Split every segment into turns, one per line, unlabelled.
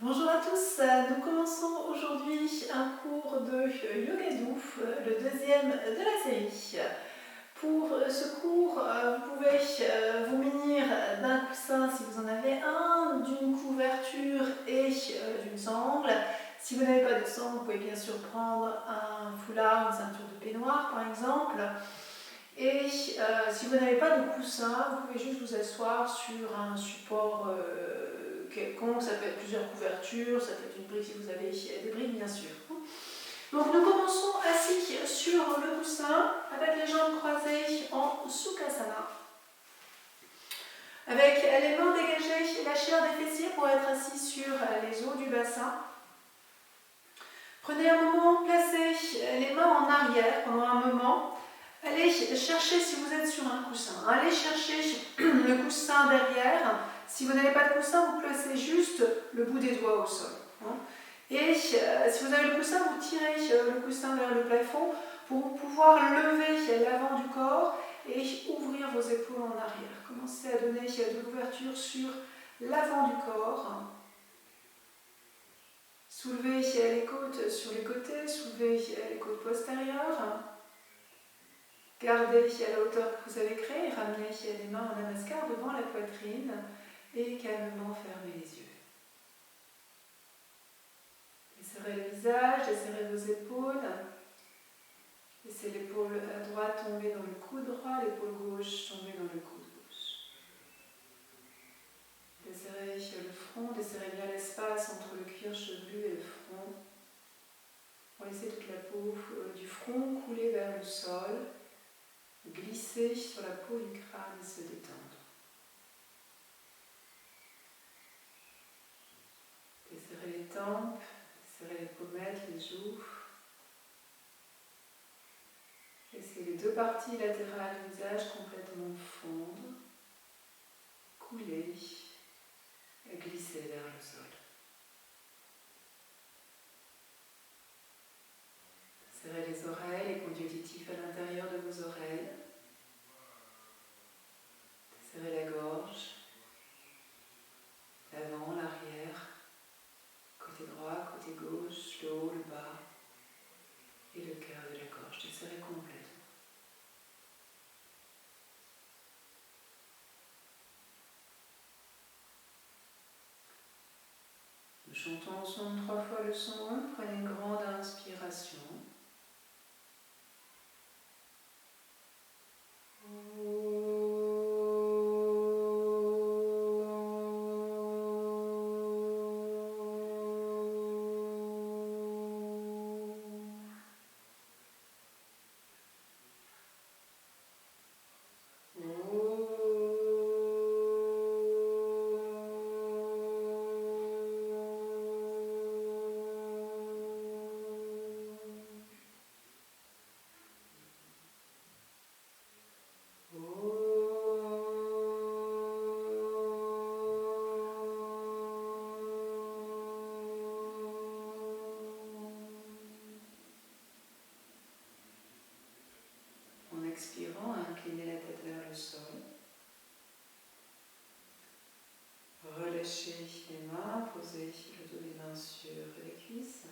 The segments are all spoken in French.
Bonjour à tous, nous commençons aujourd'hui un cours de Yoga Doux, le deuxième de la série. Pour ce cours, vous pouvez vous munir d'un coussin si vous en avez un, d'une couverture et d'une sangle. Si vous n'avez pas de sangle, vous pouvez bien sûr prendre un foulard, une ceinture de peignoir par exemple. Et si vous n'avez pas de coussin, vous pouvez juste vous asseoir sur un support quelconque. Ça peut être plusieurs couvertures, ça peut être une brique si vous avez des briques bien sûr. Donc nous commençons assis sur le coussin avec les jambes croisées en Sukhasana. Avec les mains dégagées, la chair des fessiers pour être assis sur les os du bassin. Prenez un moment, placez les mains en arrière pendant un moment. Allez chercher, si vous êtes sur un coussin, allez chercher le coussin derrière. Si vous n'avez pas de coussin, vous placez juste le bout des doigts au sol. Et si vous avez le coussin, vous tirez le coussin vers le plafond pour pouvoir lever l'avant du corps et ouvrir vos épaules en arrière. Commencez à donner de l'ouverture sur l'avant du corps. Soulevez les côtes sur les côtés, soulevez les côtes postérieures. Gardez à la hauteur que vous avez créée, ramenez les mains en namaskar devant la poitrine et calmement fermez les yeux. Desserrez le visage, desserrez vos épaules. Laissez l'épaule droite tomber dans le coude droit, l'épaule gauche tomber dans le coude gauche. Desserrez le front, desserrez bien l'espace entre le cuir chevelu et le front. Laissez toute la peau du front couler vers le sol. Glisser sur la peau du crâne et se détendre. Desserrez les tempes, desserrez les pommettes, les joues. Laissez les deux parties latérales du visage complètement fondre, couler et glisser vers le sol. Serrez les oreilles, les conduits auditifs à l'intérieur de vos oreilles. Serrez la gorge, l'avant, l'arrière, côté droit, côté gauche, le haut, le bas et le cœur de la gorge. Desserrez complètement. Nous chantons ensemble 3 fois le son. Prenez une grande inspiration. En expirant, inclinez la tête vers le sol. Relâchez les mains, posez le dos des mains sur les cuisses.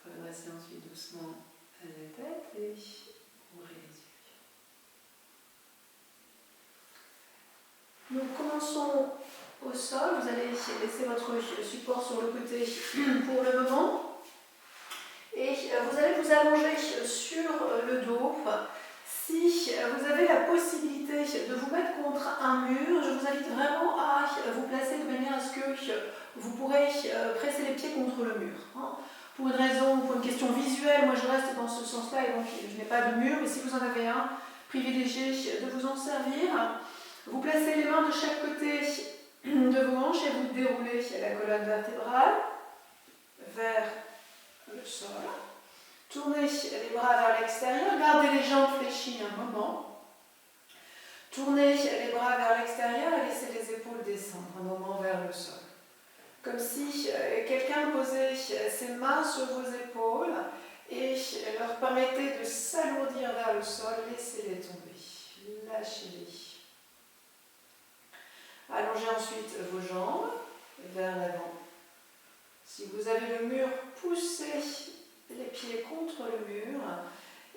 Redressez ensuite doucement la tête et ouvrez les yeux. Nous commençons au sol. Vous allez laisser votre support sur le côté pour le moment. Et vous allez vous allonger sur le dos. Si vous avez la possibilité de vous mettre contre un mur, je vous invite vraiment à vous placer de manière à ce que vous pourrez presser les pieds contre le mur. Pour une raison, pour une question visuelle, moi je reste dans ce sens-là et donc je n'ai pas de mur, mais si vous en avez un, privilégiez de vous en servir. Vous placez les mains de chaque côté de vos hanches et vous déroulez la colonne vertébrale vers le sol. Tournez les bras vers l'extérieur, gardez les jambes fléchies un moment. Tournez les bras vers l'extérieur et laissez les épaules descendre un moment vers le sol. Comme si quelqu'un posait ses mains sur vos épaules et leur permettait de s'alourdir vers le sol. Laissez-les tomber, lâchez-les. Allongez ensuite vos jambes vers l'avant. Si vous avez le mur, poussez les pieds contre le mur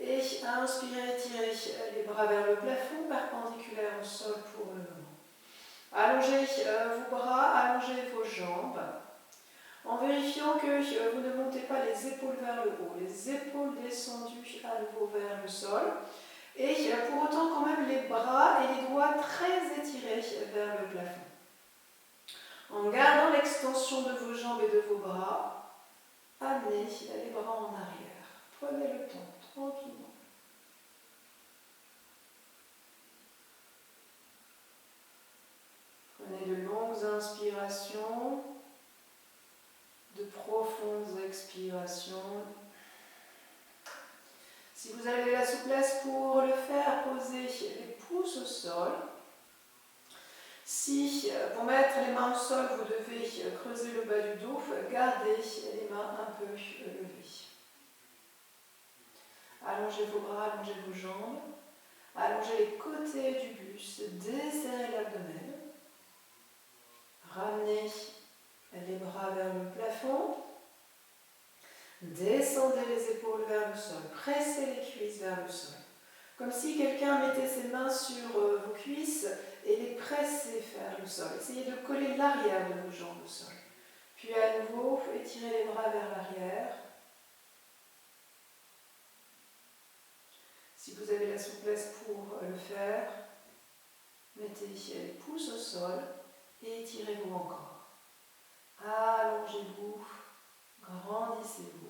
et inspirez, tirez les bras vers le plafond, perpendiculaire au sol pour le moment. Allongez vos bras, allongez vos jambes, en vérifiant que vous ne montez pas les épaules vers le haut, les épaules descendues à nouveau vers le sol, et pour autant quand même les bras et les doigts très étirés vers le plafond. En gardant l'extension de vos jambes et de vos bras, amenez les bras en arrière. Prenez le temps, tranquillement. Prenez de longues inspirations, de profondes expirations. Si vous avez la souplesse pour le faire, posez les pouces au sol. Si, pour mettre les mains au sol, vous devez creuser le bas du dos, gardez les mains un peu levées. Allongez vos bras, allongez vos jambes, allongez les côtés du buste, desserrez l'abdomen. Ramenez les bras vers le plafond. Descendez les épaules vers le sol, pressez les cuisses vers le sol. Comme si quelqu'un mettait ses mains sur vos cuisses et les pressait vers le sol. Essayez de coller l'arrière de vos jambes au sol. Puis à nouveau, étirez les bras vers l'arrière. Si vous avez la souplesse pour le faire, mettez les pouces au sol et étirez-vous encore. Allongez-vous, grandissez-vous.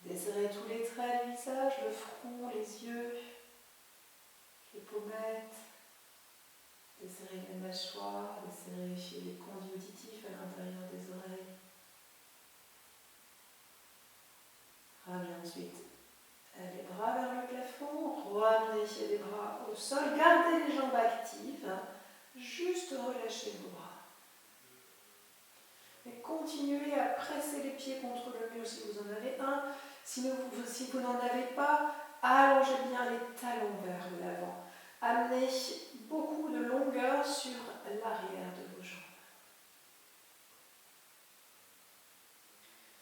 Desserrez tous les traits du visage, le front, les yeux, les pommettes. Desserrez les mâchoires, desserrez les conduits auditifs à l'intérieur des oreilles. Ramenez ensuite les bras vers le plafond, ramenez les bras au sol, gardez les jambes actives, juste relâchez vos bras. Et continuez à presser les pieds contre le mur si vous en avez un. Si vous n'en avez pas, allongez bien les talons vers l'avant. Amenez beaucoup de longueur sur l'arrière de vos jambes.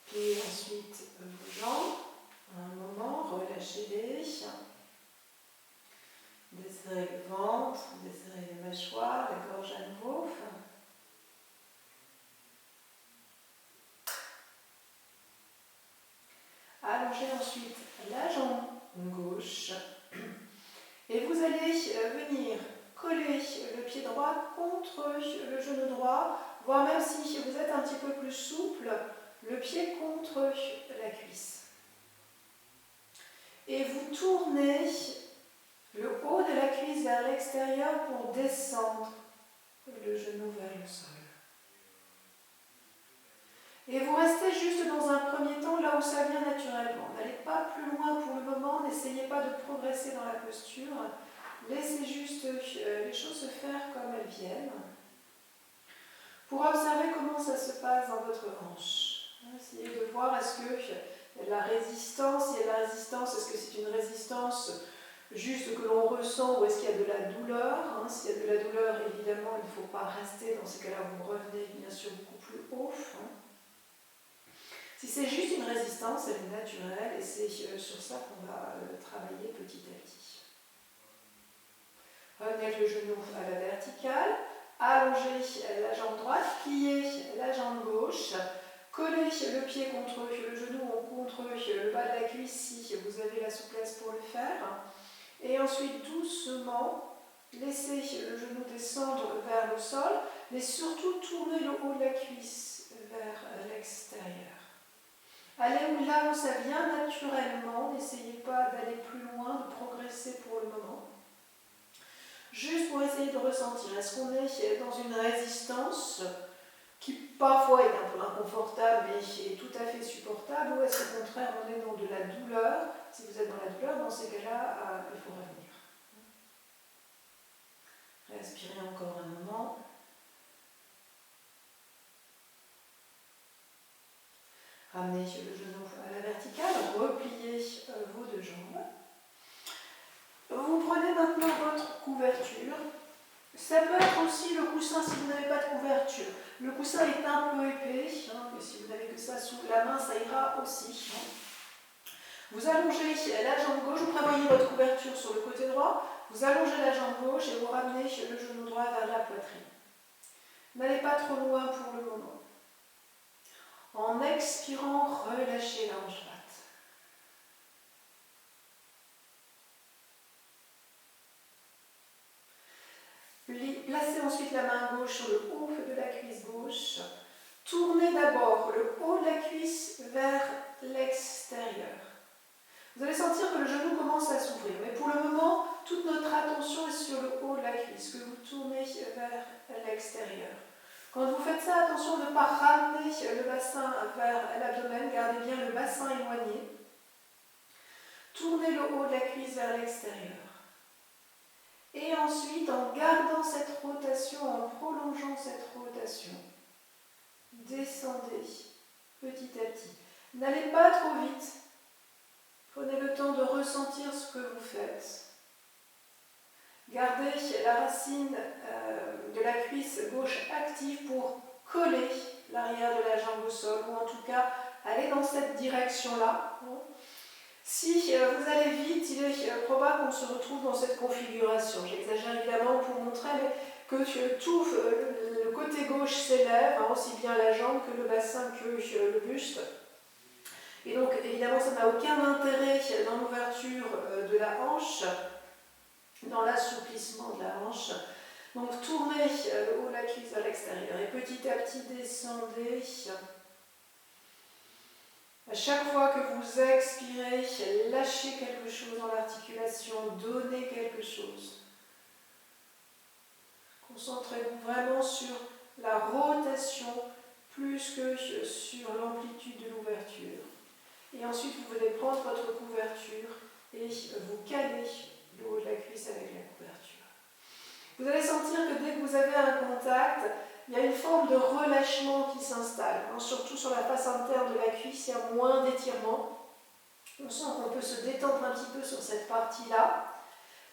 Puis ensuite, vos jambes, un moment, relâchez-les. Desserrez le ventre, desserrez les mâchoires, la gorge à nouveau. Allongez ensuite la jambe gauche et vous allez venir coller le pied droit contre le genou droit, voire même si vous êtes un petit peu plus souple, le pied contre la cuisse. Et vous tournez le haut de la cuisse vers l'extérieur pour descendre le genou vers le sol. Et vous restez juste dans un premier temps là où ça vient naturellement. N'allez pas plus loin pour le moment, n'essayez pas de progresser dans la posture. Laissez juste les choses se faire comme elles viennent. Pour observer comment ça se passe dans votre hanche. Essayez de voir est-ce qu'il y a de la résistance, est-ce que c'est une résistance juste que l'on ressent ou est-ce qu'il y a de la douleur. S'il y a de la douleur, évidemment, il ne faut pas rester. Dans ces cas-là, vous revenez bien sûr beaucoup plus haut. Si c'est juste une résistance, elle est naturelle et c'est sur ça qu'on va travailler petit à petit. Revenez le genou à la verticale, allongez la jambe droite, pliez la jambe gauche, collez le pied contre le genou ou contre le bas de la cuisse si vous avez la souplesse pour le faire. Et ensuite, doucement, laissez le genou descendre vers le sol, mais surtout tournez le haut de la cuisse vers l'extérieur. Allez là où ça vient naturellement, n'essayez pas d'aller plus loin, de progresser pour le moment. Juste pour essayer de ressentir, est-ce qu'on est dans une résistance qui parfois est un peu inconfortable mais est tout à fait supportable, ou est-ce qu'au contraire on est dans de la douleur? Si vous êtes dans la douleur, dans ces cas-là, il faut revenir. Respirez encore un moment. Ramenez le genou à la verticale, repliez vos deux jambes. Vous prenez maintenant votre couverture Ça peut être aussi le coussin si vous n'avez pas de couverture. Le coussin est un peu épais, mais si vous n'avez que ça sous la main, ça ira aussi. Vous allongez la jambe gauche, vous prévoyez votre couverture sur le côté droit, vous allongez la jambe gauche et vous ramenez le genou droit vers la poitrine. N'allez pas trop loin pour le moment. En expirant, relâchez la hanche droite. Placez ensuite la main gauche sur le haut de la cuisse gauche. Tournez d'abord le haut de la cuisse vers l'extérieur. Vous allez sentir que le genou commence à s'ouvrir, mais pour le moment, toute notre attention est sur le haut de la cuisse, que vous tournez vers l'extérieur. Quand vous faites ça, attention de ne pas ramener le bassin vers l'abdomen, gardez bien le bassin éloigné. Tournez le haut de la cuisse vers l'extérieur. Et ensuite, en gardant cette rotation, en prolongeant cette rotation, descendez petit à petit. N'allez pas trop vite. Prenez le temps de ressentir ce que vous faites. Gardez la racine de la cuisse gauche active pour coller l'arrière de la jambe au sol, ou en tout cas aller dans cette direction-là. Si vous allez vite, il est probable qu'on se retrouve dans cette configuration. J'exagère évidemment pour montrer que tout le côté gauche s'élève, aussi bien la jambe que le bassin que le buste. Et donc évidemment ça n'a aucun intérêt dans l'ouverture de la hanche, dans l'assouplissement de la hanche. Donc tournez le haut de la cuisse vers l'extérieur et petit à petit descendez. À chaque fois que vous expirez, lâchez quelque chose dans l'articulation, donnez quelque chose. Concentrez-vous vraiment sur la rotation plus que sur l'amplitude de l'ouverture. Et ensuite, vous venez prendre votre couverture et vous calez le haut de la cuisse avec la couverture. Vous allez sentir que dès que vous avez un contact, il y a une forme de relâchement qui s'installe. Surtout sur la face interne de la cuisse, il y a moins d'étirement. On sent qu'on peut se détendre un petit peu sur cette partie-là.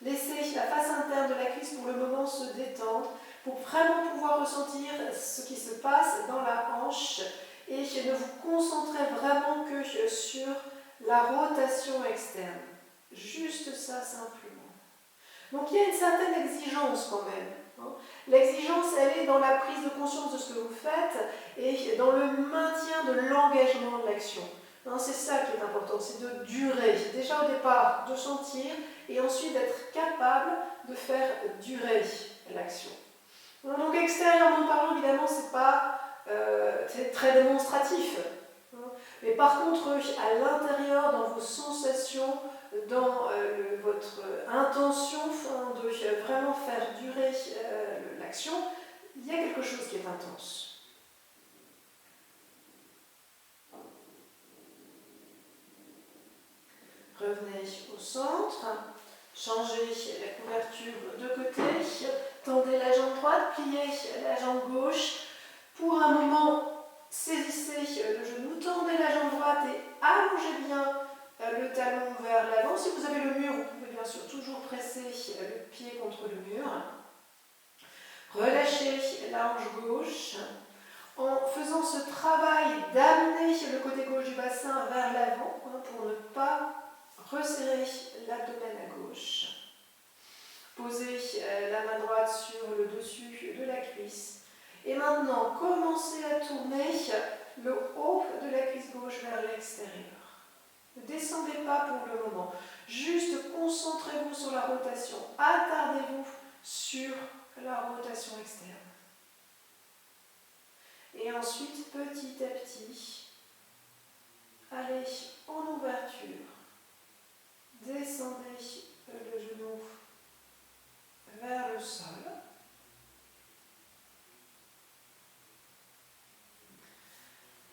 Laissez la face interne de la cuisse pour le moment se détendre, pour vraiment pouvoir ressentir ce qui se passe dans la hanche et ne vous concentrez vraiment que sur la rotation externe. Juste ça simplement. Donc il y a une certaine exigence quand même. L'exigence, elle est dans la prise de conscience de ce que vous faites et dans le maintien de l'engagement de l'action. C'est ça qui est important, c'est de durer. Déjà au départ, de sentir et ensuite d'être capable de faire durer l'action. Donc extérieurement parlant, évidemment, c'est très démonstratif. Mais par contre, à l'intérieur, dans vos sensations, dans votre intention de vraiment faire durer l'action, il y a quelque chose qui est intense. Revenez au centre, changez la couverture de côté, tendez la jambe droite, pliez la jambe gauche. Pour un moment, saisissez le genou, tendez la jambe droite et allongez bien le talon vers l'avant. Si vous avez le mur, vous pouvez bien sûr toujours presser le pied contre le mur. Relâchez la hanche gauche en faisant ce travail d'amener le côté gauche du bassin vers l'avant pour ne pas resserrer l'abdomen à gauche. Posez la main droite sur le dessus de la cuisse. Et maintenant, commencez à tourner le haut de la cuisse gauche vers l'extérieur. Ne descendez pas pour le moment. Juste concentrez-vous sur la rotation. Attardez-vous sur la rotation externe. Et ensuite, petit à petit, allez en ouverture. Descendez le genou vers le sol.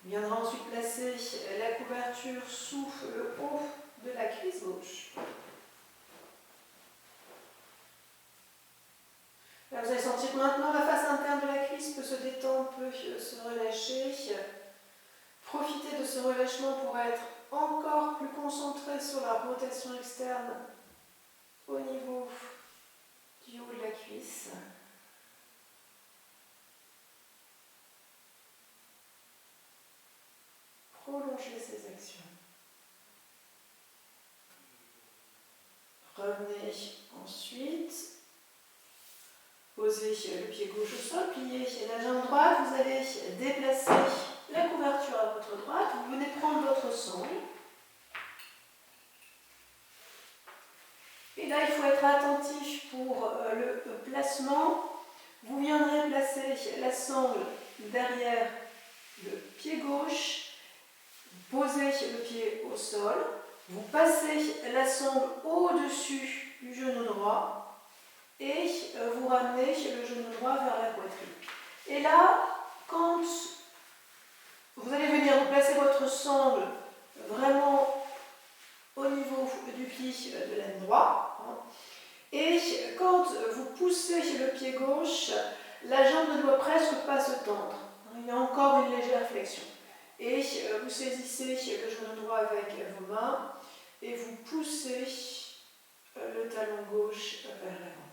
Viendra ensuite placer la couverture sous le haut de la cuisse gauche. Là, vous allez sentir que maintenant la face interne de la cuisse peut se détendre, peut se relâcher. Profitez de ce relâchement pour être encore plus concentré sur la rotation externe au niveau du haut de la cuisse. prolonger ces actions. Revenez ensuite, posez le pied gauche au sol, pliez la jambe droite, vous allez déplacer la couverture à votre droite, vous venez prendre votre sangle. Et là, il faut être attentif pour le placement. Vous viendrez placer la sangle derrière le pied gauche, posez le pied au sol, vous passez la sangle au-dessus du genou droit et vous ramenez le genou droit vers la poitrine. Et là, quand vous allez venir vous placer votre sangle vraiment au niveau du pied de l'aine droit, et quand vous poussez le pied gauche, la jambe ne doit presque pas se tendre. Il y a encore une légère flexion. Et vous saisissez le genou droit avec vos mains et vous poussez le talon gauche vers l'avant.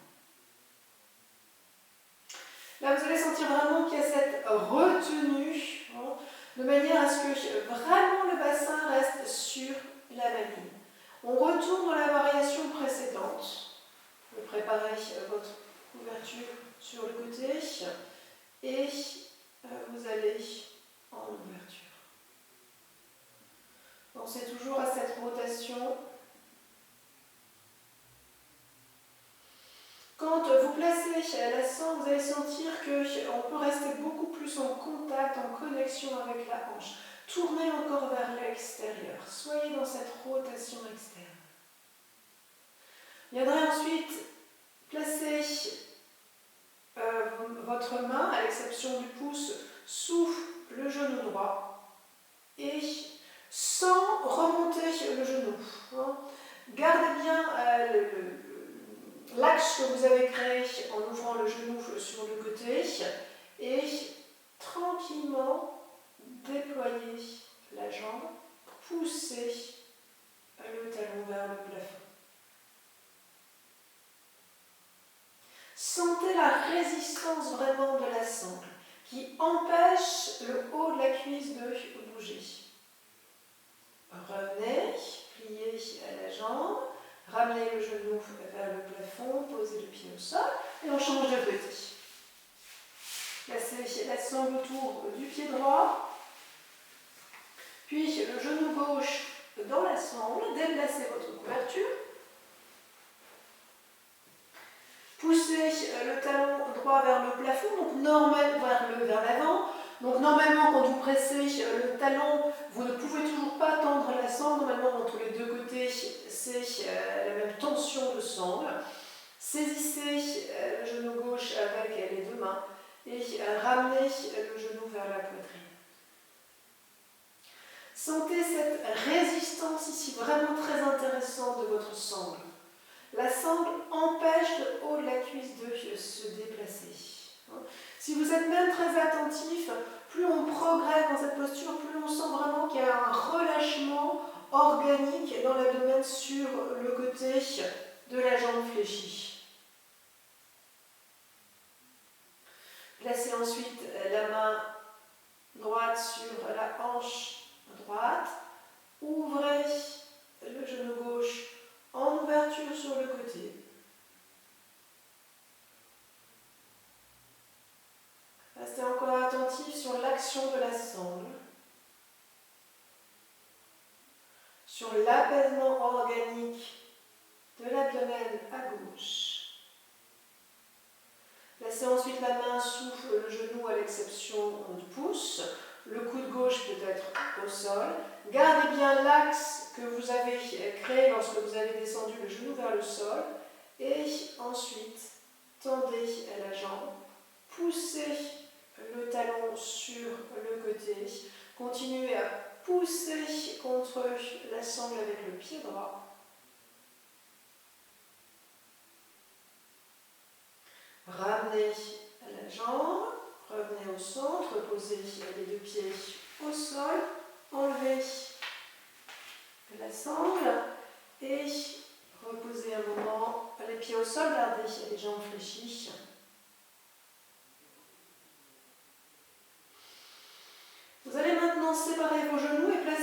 Là, vous allez sentir vraiment qu'il y a cette retenue, de manière à ce que vraiment le bassin reste sur la même ligne. On retourne dans la variation précédente. Vous préparez votre couverture sur le côté et vous allez en ouverture. Pensez toujours à cette rotation. Quand vous placez la sangle, vous allez sentir qu'on peut rester beaucoup plus en contact, en connexion avec la hanche. Tournez encore vers l'extérieur. Soyez dans cette rotation externe. Viendrez ensuite placer votre main, à l'exception du pouce, sous le genou droit et sans remonter le genou. Gardez bien l'axe que vous avez créé en ouvrant le genou sur le côté et tranquillement déployez la jambe, poussez le talon vers le plafond. Sentez la résistance vraiment de la sangle qui empêche le haut de la cuisse de bouger. Revenez, pliez la jambe, ramenez le genou vers le plafond, posez le pied au sol et on change de côté. Placez la sangle autour du pied droit, puis le genou gauche dans la sangle, déplacez votre couverture. Poussez le talon droit vers le plafond, donc vers l'avant. Donc normalement, quand vous pressez le talon, vous ne pouvez toujours pas tendre la sangle. Normalement, entre les deux côtés, c'est la même tension de sangle. Saisissez le genou gauche avec les deux mains et ramenez le genou vers la poitrine. Sentez cette résistance ici, vraiment très intéressante de votre sangle. La sangle empêche le haut de la cuisse de se déplacer. Si vous êtes même très attentif, plus on progresse dans cette posture, plus on sent vraiment qu'il y a un relâchement organique dans l'abdomen sur le côté de la jambe fléchie. Placez ensuite la main droite sur la hanche droite. Ouvrez le genou gauche en ouverture sur le côté. Restez encore attentif sur l'action de la sangle, sur l'apaisement organique de l'abdomen à gauche. Placez ensuite la main sous le genou à l'exception du pouce. Le coude gauche peut être au sol. Gardez bien l'axe que vous avez créé lorsque vous avez descendu le genou vers le sol. Et ensuite, tendez la jambe. Poussez le talon sur le côté. Continuez à pousser contre la sangle avec le pied droit. Ramenez la jambe, revenez au centre, posez les deux pieds au sol, enlevez la sangle et reposez un moment les pieds au sol, gardez les jambes fléchies. Vous allez maintenant séparer vos genoux et placer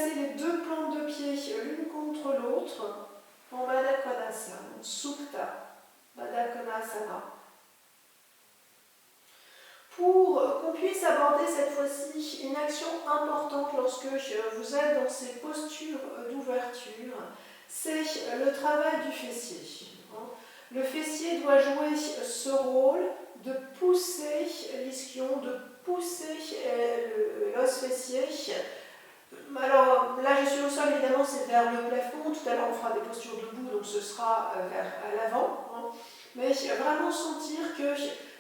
contre l'autre en Baddha Konasana, en Supta Baddha Konasana. Pour qu'on puisse aborder cette fois-ci une action importante lorsque vous êtes dans ces postures d'ouverture, c'est le travail du fessier. Le fessier doit jouer ce rôle de pousser l'ischion, de pousser l'os fessier. Alors là je suis au sol, évidemment c'est vers le plafond, tout à l'heure on fera des postures debout, donc ce sera vers l'avant. Mais vraiment sentir que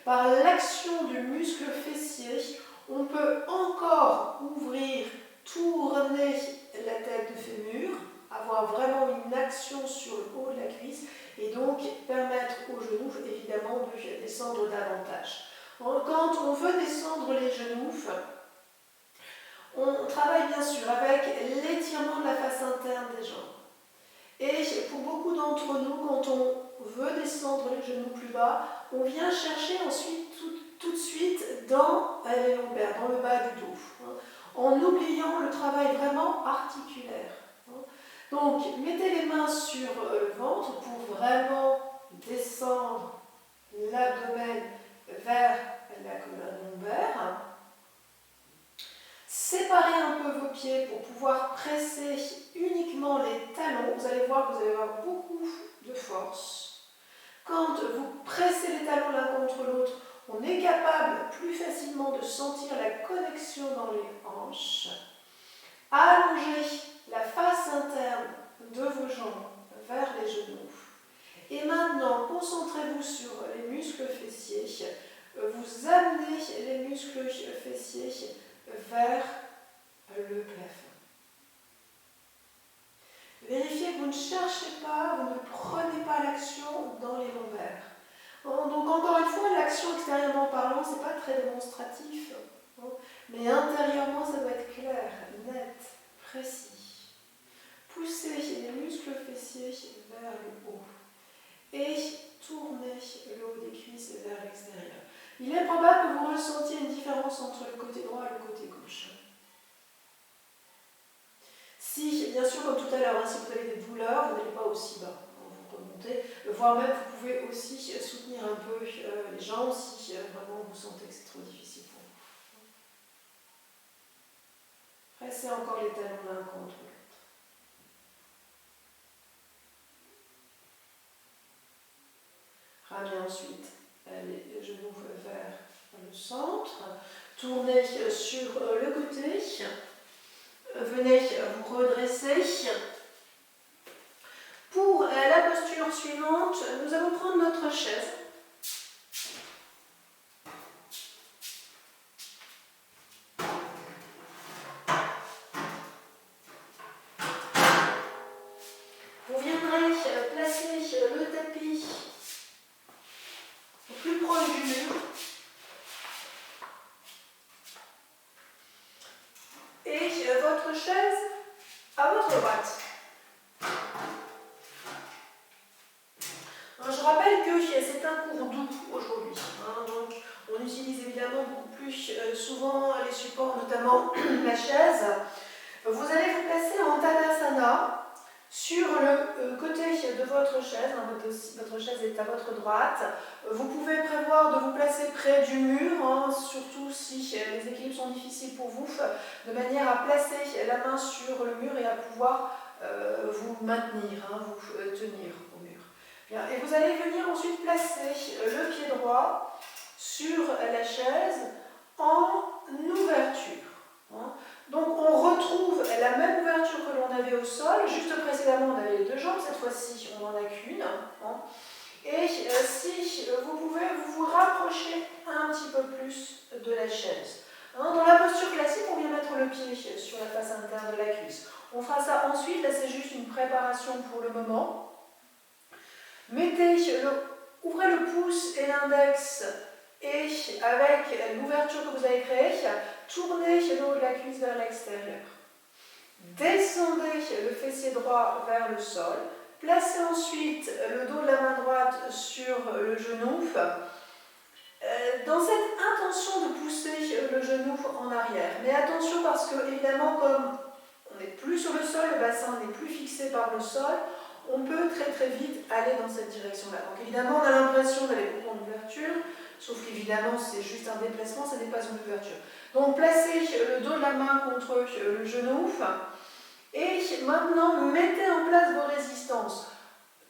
par l'action du muscle fessier, on peut encore ouvrir, tourner la tête de fémur, avoir vraiment une action sur le haut de la cuisse et donc permettre aux genoux évidemment de descendre davantage. Quand on veut descendre les genoux, on travaille bien sûr avec l'étirement de la face interne des jambes. Et pour beaucoup d'entre nous, quand on veut descendre les genoux plus bas, on vient chercher ensuite tout de suite dans les lombaires, dans le bas du dos, en oubliant le travail vraiment articulaire. Donc, mettez les mains sur le ventre pour vraiment descendre l'abdomen vers la colonne lombaire. Séparez un peu vos pieds pour pouvoir presser uniquement les talons. Vous allez voir que vous allez avoir beaucoup de force. Quand vous pressez les talons l'un contre l'autre, on est capable plus facilement de sentir la connexion dans les hanches. Allongez la face interne de vos jambes vers les genoux. Et maintenant, concentrez-vous sur les muscles fessiers. Vous amenez les muscles fessiers vers le plafond. Vérifiez que vous ne cherchez pas, vous ne prenez pas l'action dans les lombaires. Donc encore une fois, l'action extérieurement parlant, ce n'est pas très démonstratif. Mais intérieurement, ça doit être clair, net, précis. Poussez les muscles fessiers vers le haut. Et tournez le haut des cuisses vers l'extérieur. Il est probable que vous ressentiez une différence entre le côté droit et le côté gauche. Si, bien sûr, comme tout à l'heure, si vous avez des douleurs, vous n'allez pas aussi bas. Vous remontez, voire même vous pouvez aussi soutenir un peu les jambes si vraiment vous sentez que c'est trop difficile pour vous. Pressez encore les talons l'un contre l'autre. Ramenez ensuite les genoux vers le centre. Tournez sur le côté. Venez vous redresser. Pour la posture suivante, nous allons prendre notre chaise. Vous viendrez placer le tapis au plus proche du mur. Et votre chaise à votre droite. Je rappelle que c'est un cours doux aujourd'hui. Donc on utilise évidemment beaucoup plus souvent les supports, notamment la chaise. Vous allez vous placer en Tadasana sur le côté de votre chaise. Votre chaise est à votre droite. Vous pouvez prévoir de vous placer près du mur, surtout si les équilibres sont difficiles pour vous, de manière à placer la main sur le mur et à pouvoir vous maintenir, vous tenir au mur. Bien. Et vous allez venir ensuite placer le pied droit sur la chaise en ouverture. Donc on retrouve la même ouverture que l'on avait au sol. Juste précédemment on avait les deux jambes, cette fois-ci on n'en a qu'une. Et si vous pouvez vous rapprocher un petit peu plus de la chaise. Dans la posture classique, on vient mettre le pied sur la face interne de la cuisse. On fera ça ensuite, là c'est juste une préparation pour le moment. Ouvrez le pouce et l'index et avec l'ouverture que vous avez créée, tournez le haut de la cuisse vers l'extérieur. Descendez le fessier droit vers le sol. Placez ensuite le dos de la main droite sur le genou. Dans cette intention de pousser le genou en arrière. Mais attention parce que, évidemment, comme n'est plus sur le sol, le bassin n'est plus fixé par le sol, on peut très très vite aller dans cette direction-là. Donc évidemment, on a l'impression d'aller contre une ouverture, sauf qu'évidemment, c'est juste un déplacement, ce n'est pas une ouverture. Donc placez le dos de la main contre le genou, et maintenant, mettez en place vos résistances.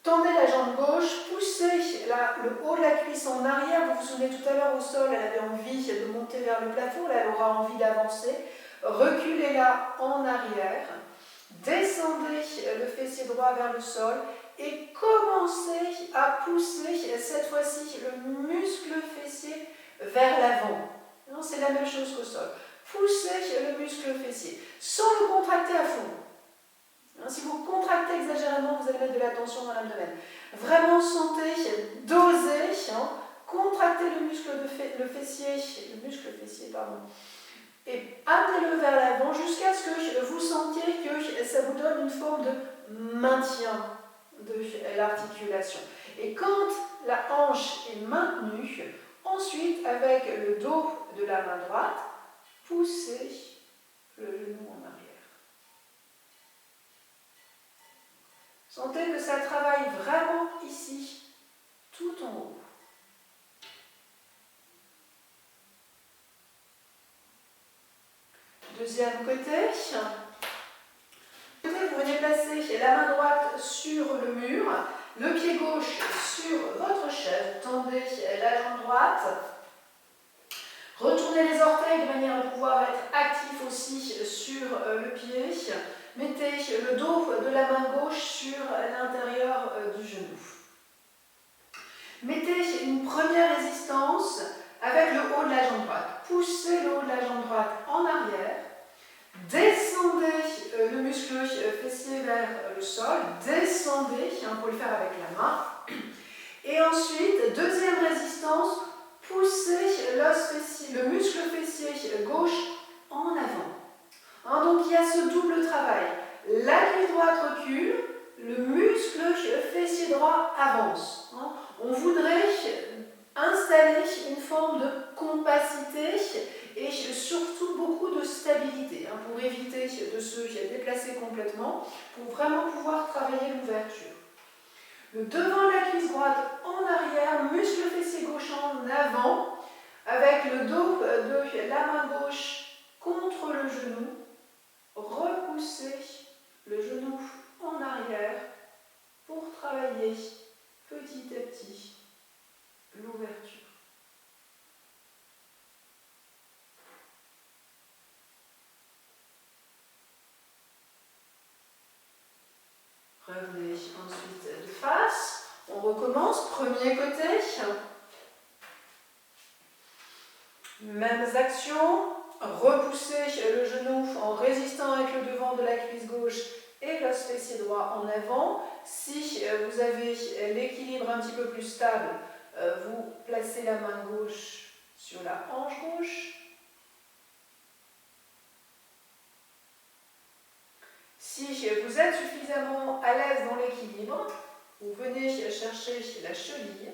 Tendez la jambe gauche, poussez le haut de la cuisse en arrière. Vous vous souvenez tout à l'heure au sol, elle avait envie de monter vers le plafond, là elle aura envie d'avancer. Reculez-la en arrière. Descendez le fessier droit vers le sol et commencez à pousser cette fois-ci le muscle fessier vers l'avant. C'est la même chose qu'au sol. Poussez le muscle fessier sans le contracter à fond. Si vous contractez exagérément, vous allez mettre de la tension dans l'abdomen. Vraiment sentez, dosez, contractez le muscle fessier, et amenez-le vers l'avant jusqu'à ce que vous sentiez que ça vous donne une forme de maintien de l'articulation. Et quand la hanche est maintenue, ensuite, avec le dos de la main droite, poussez le genou en arrière. Sentez que ça travaille vraiment ici, tout en haut. Deuxième côté. Vous venez placer la main droite sur le mur, le pied gauche sur votre chaise. Tendez la jambe droite. Retournez les orteils de manière à pouvoir être actif aussi sur le pied. Mettez le dos de la main gauche sur l'intérieur du genou. Mettez une première résistance avec le haut de la jambe droite. Poussez le haut de la jambe droite en arrière. Descendez le muscle fessier vers le sol. Descendez, pour le faire avec la main. Et ensuite, deuxième résistance, poussez le muscle fessier gauche en avant. Donc il y a ce double travail. La cuisse droite recule, le muscle fessier droit avance. On voudrait installer une forme de compacité et surtout beaucoup de stabilité pour éviter de se déplacer complètement, pour vraiment pouvoir travailler l'ouverture. Le devant de la cuisse droite en arrière, muscle fessier gauche en avant, avec le dos de la main gauche contre le genou. Repoussez le genou en arrière pour travailler petit à petit l'ouverture. Revenez ensuite de face. On recommence. Premier côté. Mêmes actions. Repoussez le genou en résistant avec le devant de la cuisse gauche et l'os fessier droit en avant. Si vous avez l'équilibre un petit peu plus stable, vous placez la main gauche sur la hanche gauche. Si vous êtes suffisamment à l'aise dans l'équilibre, vous venez chercher la cheville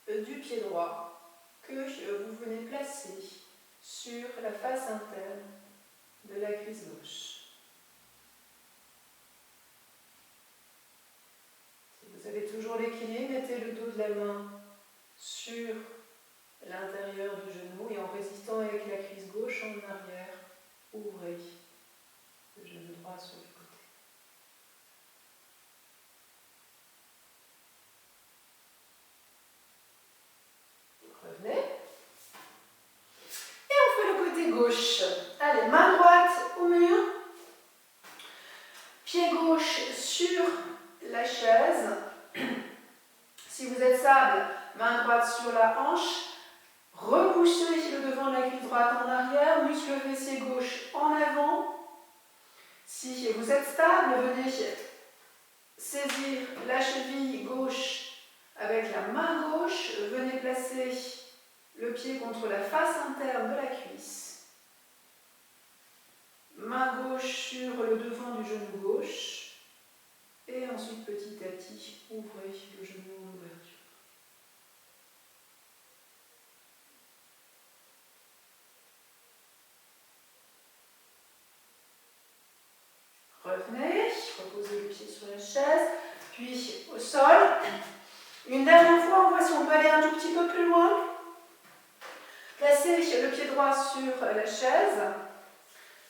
du pied droit que vous venez placer sur la face interne de la cuisse gauche. Si vous avez toujours l'équilibre, mettez le dos de la main sur l'intérieur du genou et en résistant avec la cuisse gauche en arrière, ouvrez le genou droit sur le côté. Revenez. Et on fait le côté gauche. Allez, main droite au mur. Pied gauche sur la chaise. Si vous êtes stable, main droite sur la hanche. Repoussez le devant de la cuisse droite en arrière, muscle fessier gauche en avant. Si vous êtes stable, venez saisir la cheville gauche avec la main gauche. Venez placer le pied contre la face interne de la cuisse. Main gauche sur le devant du genou gauche. Et ensuite, petit à petit, ouvrez le genou en ouverture. puis au sol. Une dernière fois, on voit si on peut aller un tout petit peu plus loin. Placez le pied droit sur la chaise,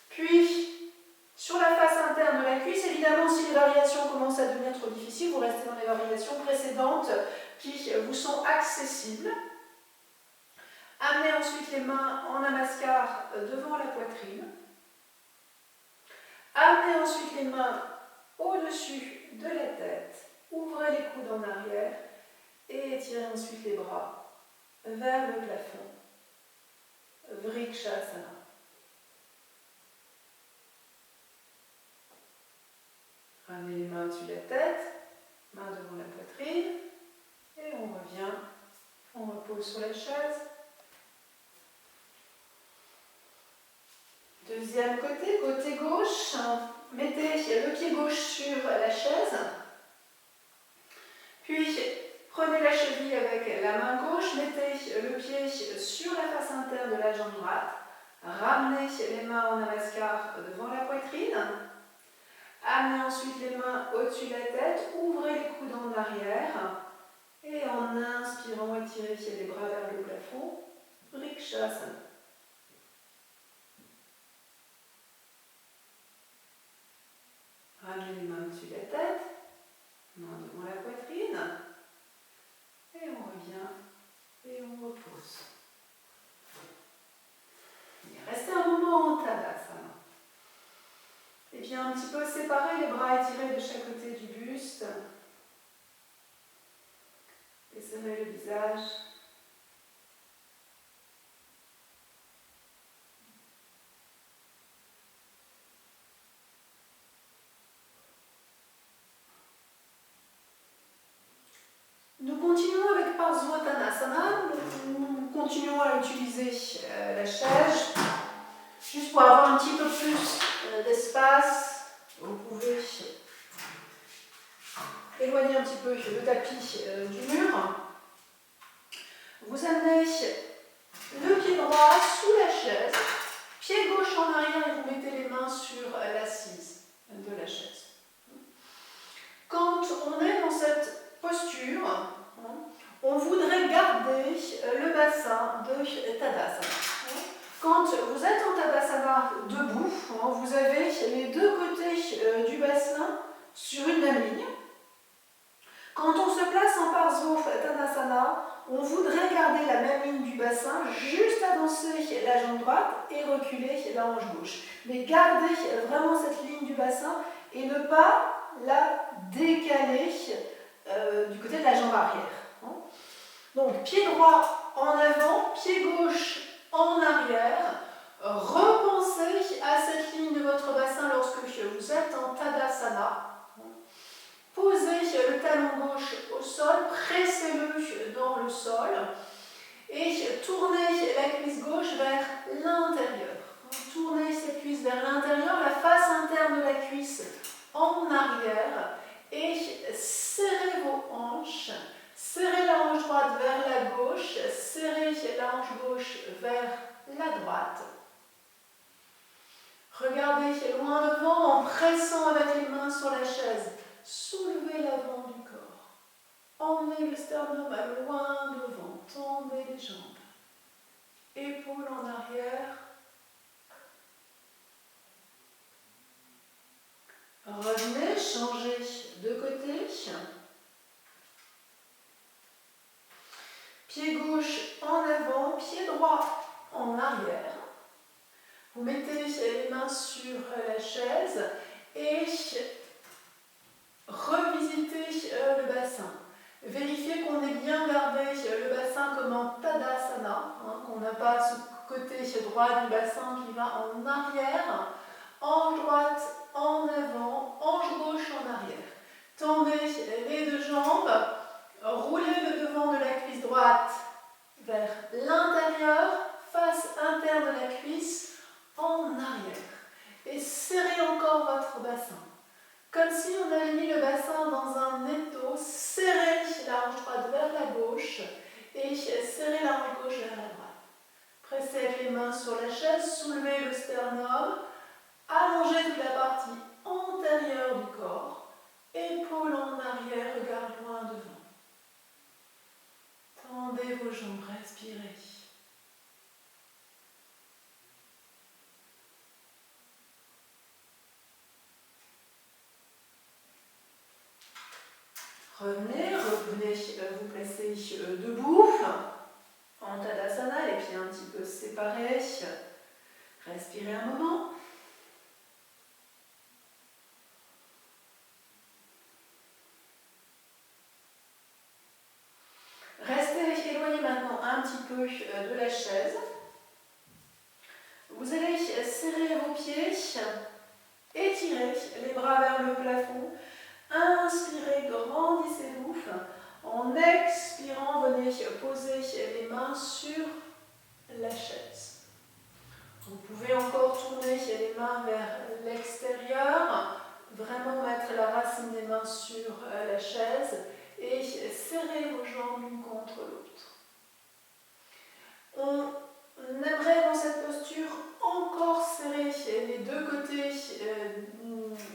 puis sur la face interne de la cuisse. Évidemment, si les variations commencent à devenir trop difficiles, vous restez dans les variations précédentes qui vous sont accessibles. Amenez ensuite les mains en namaskar devant la poitrine. Amenez ensuite les mains au-dessus de la tête. Ouvrez les coudes en arrière et étirez ensuite les bras vers le plafond. Vrikshasana. Ramenez les mains au-dessus de la tête, mains devant la poitrine, et on revient, on repose sur la chaise. Deuxième côté, côté gauche, mettez le pied gauche sur la chaise, puis prenez la cheville avec la main gauche, mettez le pied sur la face interne de la jambe droite, ramenez les mains en namaskar devant la poitrine, amenez ensuite les mains au-dessus de la tête, ouvrez les coudes en arrière, et en inspirant, étirez les bras vers le plafond, Vrikshasana. Ramenez les mains au-dessus de la tête, mains devant la poitrine, et on revient, et on repose. Et restez un moment en Tadasana. Et puis un petit peu séparer les bras étirés de chaque côté du buste. Desserrez le visage. Nous continuons avec Parsvottanasana. Nous continuons à utiliser la chaise. Juste pour avoir un petit peu plus d'espace, vous pouvez éloigner un petit peu le tapis du mur. Vous amenez le pied droit sous la chaise, pied gauche en arrière et vous mettez les mains sur l'assise de la chaise. Quand on est dans cette posture, on voudrait garder le bassin de Tadasana. Quand vous êtes en Tadasana debout, vous avez les deux côtés du bassin sur une même ligne. Quand on se place en Parsvottanasana, on voudrait garder la même ligne du bassin, juste avancer la jambe droite et reculer la hanche gauche. Mais gardez vraiment cette ligne du bassin et ne pas la décaler du côté de la jambe arrière. Donc, pied droit en avant, pied gauche en arrière. Repensez à cette ligne de votre bassin lorsque vous êtes en Tadasana. Posez le talon gauche au sol, pressez-le dans le sol et tournez la cuisse gauche vers l'intérieur. Tournez cette cuisse vers l'intérieur, la face interne de la cuisse en arrière et serrez vos hanches. Serrez la hanche droite vers la gauche, serrez la hanche gauche vers la droite. Regardez loin devant en pressant avec les mains sur la chaise. Soulevez l'avant du corps. Emmenez le sternum à loin devant. Tendez les jambes. Épaules en arrière. Revenez, changez de côté. Pied gauche en avant, pied droit en arrière. Vous mettez les mains sur la chaise et revisitez le bassin. Vérifiez qu'on ait bien gardé le bassin comme en Tadasana, qu'on n'a pas ce côté droit du bassin qui va en arrière, hanche droite en avant, hanche gauche en arrière. Tendez les deux jambes, roulez le devant de la cuisse droite vers l'intérieur, face interne de la cuisse en arrière. Et serrez encore votre bassin. Comme si on avait mis le bassin dans un étau, serrez la hanche droite vers la gauche et serrez la hanche gauche vers la droite. Pressez avec les mains sur la chaise, soulevez le sternum, allongez toute la partie antérieure du corps, épaules en arrière vos jambes, respirez. Revenez vous placer debout, en Tadasana, les pieds un petit peu séparés. Respirez un moment. Restez éloigné maintenant un petit peu de la chaise. Vous allez serrer vos pieds, étirez les bras vers le plafond. Inspirez, grandissez-vous. En expirant, venez poser les mains sur la chaise. Vous pouvez encore tourner les mains vers l'extérieur, vraiment mettre la racine des mains sur la chaise et serrer vos jambes l'une contre l'autre. On aimerait dans cette posture encore serrer les deux côtés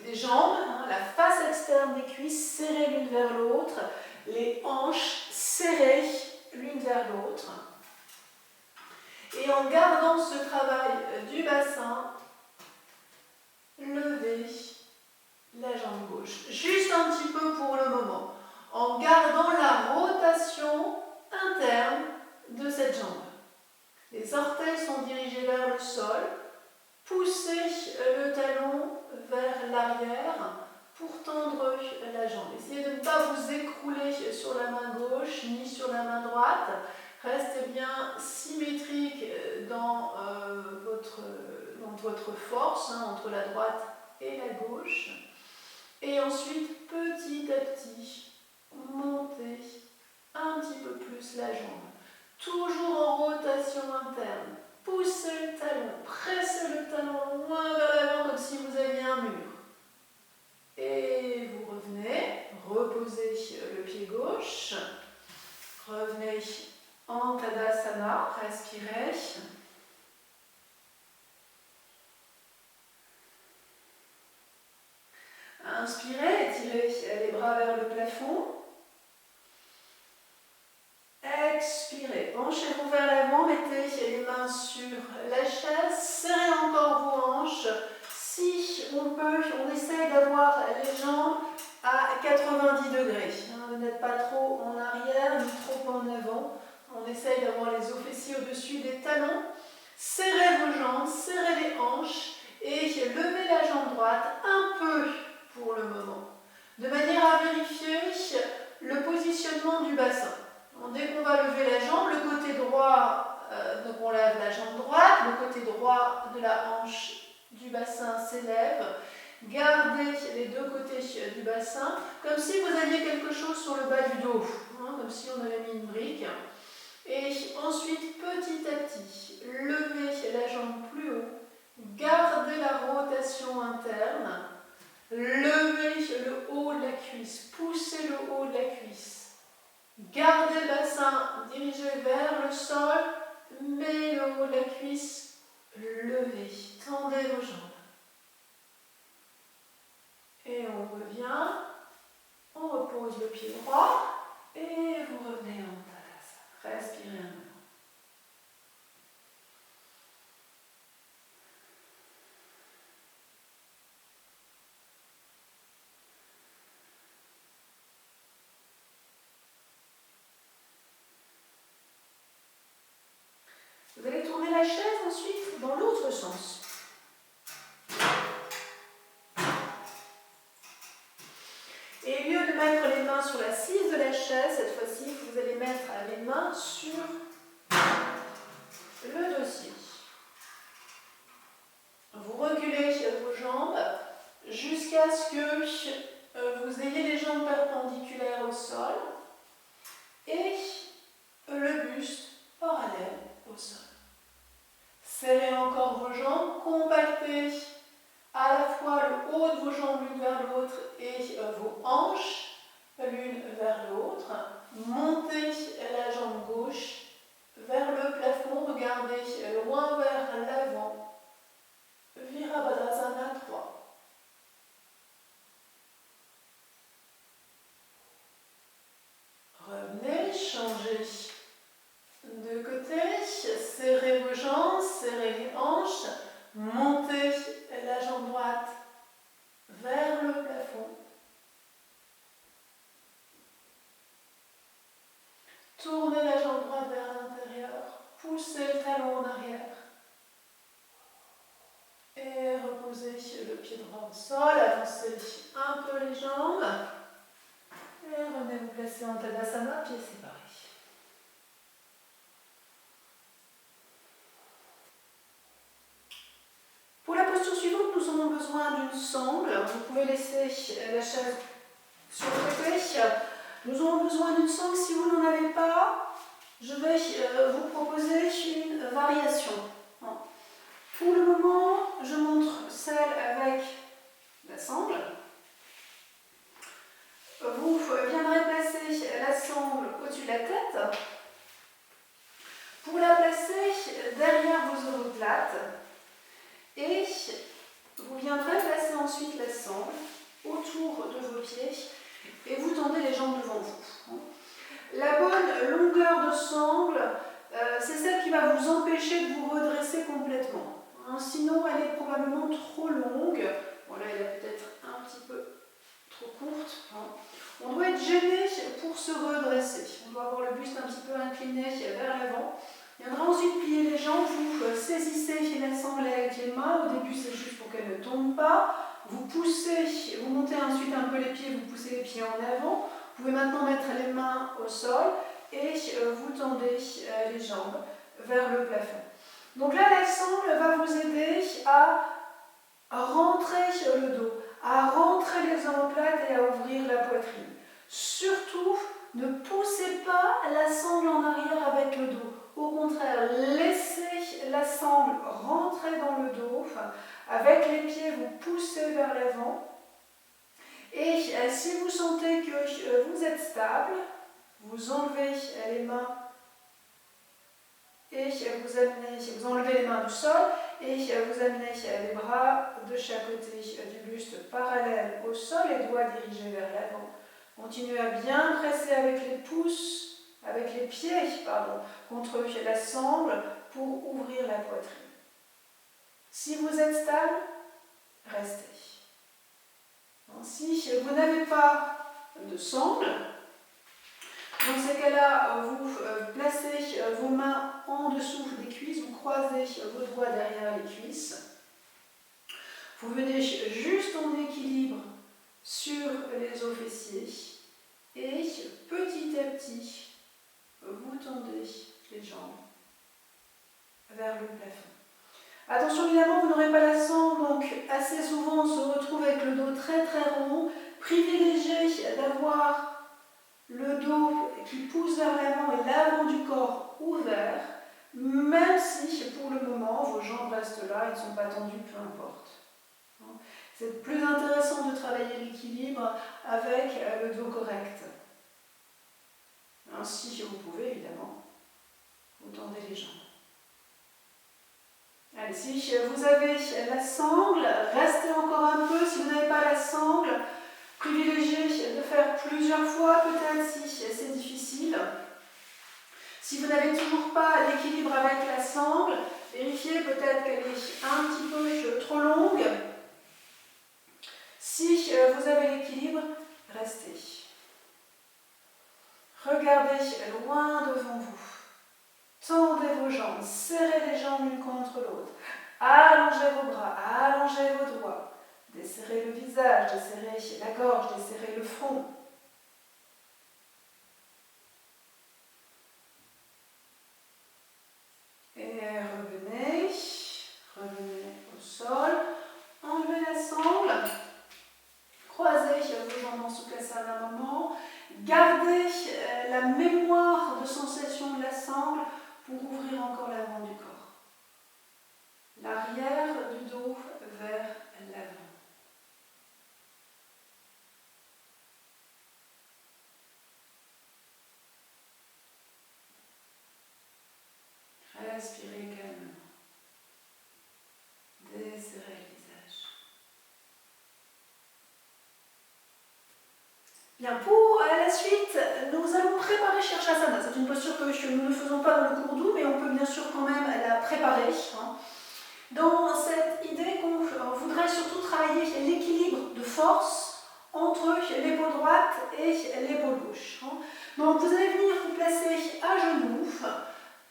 des jambes, la face externe des cuisses serrée l'une vers l'autre, les hanches serrées l'une vers l'autre. Et en gardant ce travail du bassin, levez la jambe gauche, juste un petit peu pour le moment, en gardant la rotation interne de cette jambe. Les orteils sont dirigés vers le sol. Poussez le talon vers l'arrière pour tendre la jambe. Essayez de ne pas vous écrouler sur la main gauche ni sur la main droite. Restez bien symétrique dans votre force, entre la droite et la gauche. Et ensuite, petit à petit, montez un petit peu plus la jambe. Toujours en rotation interne. Poussez le talon, pressez le talon loin vers l'avant comme si vous aviez un mur. Et vous revenez, reposez le pied gauche. Revenez en Tadasana, respirez. Inspirez, étirez les bras vers le plafond. Expirez, penchez-vous vers l'avant, mettez les mains sur la chaise, serrez encore vos hanches. Si on peut, on essaye d'avoir les jambes à 90 degrés. Vous n'êtes pas trop en arrière ni trop en avant. On essaye d'avoir les os fessiers au-dessus des talons. Serrez vos jambes, serrez les hanches et levez la jambe droite un peu pour le moment, de manière à vérifier le positionnement du bassin. Dès qu'on va lever la jambe, le côté droit, donc on lève la jambe droite, le côté droit de la hanche du bassin s'élève. Gardez les deux côtés du bassin, comme si vous aviez quelque chose sur le bas du dos, comme si on avait mis une brique. Et ensuite, petit à petit, levez la jambe plus haut, gardez la rotation interne, levez le haut de la cuisse, poussez le haut de la cuisse. Gardez le bassin dirigé vers le sol, mais le haut de la cuisse levé. Tendez vos jambes. Et on revient, on repose le pied droit et vous revenez en Tadasana. Respirez un moment. Vous allez tourner la chaise ensuite dans l'autre sens. Et au lieu de mettre les mains sur l'assise de la chaise, cette fois-ci, vous allez mettre les mains sur le dossier. Vous reculez vos jambes jusqu'à ce que vous ayez les jambes perpendiculaires au sol et le buste parallèle au sol. Serrez encore vos jambes, compactez à la fois le haut de vos jambes l'une vers l'autre et vos hanches l'une vers l'autre. Montez la jambe gauche vers le plafond, regardez loin vers l'avant. Virabhadrasana 3. Revenez, changez Montez la jambe droite vers le plafond. Tournez la jambe droite vers l'intérieur. Poussez le talon en arrière. Et reposez le pied droit au sol. Avancez un peu les jambes. Et revenez vous placer en Tadasana, pieds séparés. Pour la posture suivante, nous aurons besoin d'une sangle. Vous pouvez laisser la chaise sur le côté. Nous aurons besoin d'une sangle. Si vous n'en avez pas, je vais vous proposer une variation. Pour le moment, je montre celle avec la sangle. Vous viendrez placer la sangle au-dessus de la tête. Pour la placer derrière vos omoplates. Et vous viendrez placer ensuite la sangle autour de vos pieds et vous tendez les jambes devant vous. La bonne longueur de sangle, c'est celle qui va vous empêcher de vous redresser complètement. Sinon, elle est probablement trop longue. Bon, là, elle est peut-être un petit peu trop courte. On doit être gêné pour se redresser. On doit avoir le buste un petit peu incliné vers l'avant. Il viendra ensuite plier les jambes, vous saisissez la sangle avec les mains. Au début, c'est juste pour qu'elle ne tombe pas. Vous poussez, vous montez ensuite un peu les pieds, vous poussez les pieds en avant. Vous pouvez maintenant mettre les mains au sol et vous tendez les jambes vers le plafond. Donc là, la sangle va vous aider à rentrer sur le dos, à rentrer les omoplates et à ouvrir la poitrine. Surtout, ne poussez pas la sangle en arrière avec le dos. Au contraire, laissez la sangle rentrer dans le dos. Avec les pieds, vous poussez vers l'avant. Et si vous sentez que vous êtes stable, vous enlevez les mains et vous enlevez les mains du sol et vous amenez les bras de chaque côté du buste parallèle au sol, les doigts dirigés vers l'avant. Continuez à bien presser avec les pouces, avec les pieds, contre la sangle pour ouvrir la poitrine. Si vous êtes stable, restez. Si vous n'avez pas de sangle, dans ces cas-là, vous placez vos mains en dessous des cuisses, vous croisez vos doigts derrière les cuisses. Vous venez juste en équilibre sur les os fessiers et petit à petit, vous tendez les jambes vers le plafond. Attention, évidemment, vous n'aurez pas la sangle, donc assez souvent on se retrouve avec le dos très très rond. Privilégiez d'avoir le dos qui pousse vers l'avant et l'avant du corps ouvert, même si pour le moment vos jambes restent là, elles ne sont pas tendues, peu importe. C'est plus intéressant de travailler l'équilibre avec le dos correct. Si vous pouvez, évidemment, vous tendez les jambes. Allez, si vous avez la sangle, restez encore un peu. Si vous n'avez pas la sangle, privilégiez de faire plusieurs fois, peut-être si c'est difficile. Si vous n'avez toujours pas l'équilibre avec la sangle, vérifiez peut-être qu'elle est un petit peu trop longue. Si vous avez l'équilibre, restez. Regardez loin devant vous. Tendez vos jambes, serrez les jambes l'une contre l'autre. Allongez vos bras, allongez vos doigts. Desserrez le visage, desserrez la gorge, desserrez le front. Et revenez au sol. Enlevez la sangle. Croisez vos jambes en souplesse à un moment. Gardez la mémoire de sensation de la sangle pour ouvrir encore l'avant du corps. L'arrière du dos vers l'avant. Respirez calmement. Desserrez le visage. Bien, pour la suite, nous allons préparer Shirshasana. C'est une posture que nous ne faisons pas dans le cours d'eau, mais on peut bien sûr quand même la préparer. dans cette idée qu'on voudrait surtout travailler l'équilibre de force entre l'épaule droite et l'épaule gauche. Donc vous allez venir vous placer à genoux,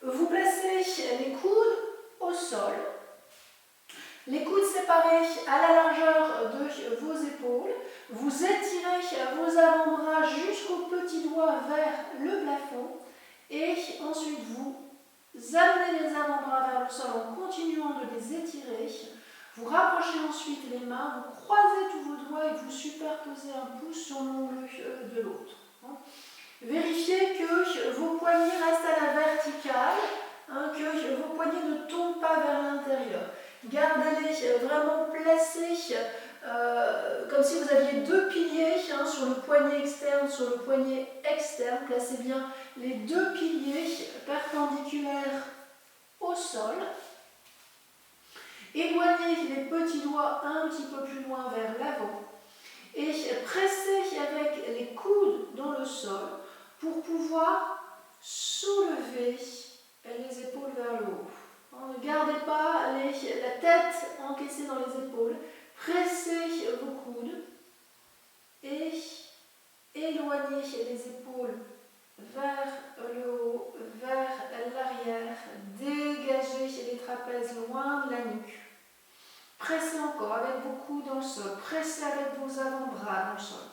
vous placez les coudes au sol, les coudes séparés à la largeur de vos épaules, vous étirez vos avant-bras jusqu'au petit doigt vers le plafond et ensuite vous amenez les avant-bras vers le sol en continuant de les étirer. Vous rapprochez ensuite les mains, vous croisez tous vos doigts et vous superposez un pouce sur l'ongle de l'autre. Vérifiez que vos poignets restent à la verticale, que vos poignets ne tombent pas vers l'intérieur. Gardez-les vraiment placés comme si vous aviez deux piliers sur le poignet externe, sur le poignet externe. Placez bien les deux piliers perpendiculaires au sol. Éloignez les petits doigts un petit peu plus loin vers l'avant et pressez avec les coudes dans le sol pour pouvoir soulever les épaules vers le haut. Ne gardez pas la tête encaissée dans les épaules, pressez vos coudes et éloignez les épaules vers le haut, vers l'arrière, dégagez les trapèzes loin de la nuque. Pressez encore avec vos coudes dans le sol, pressez avec vos avant-bras dans le sol.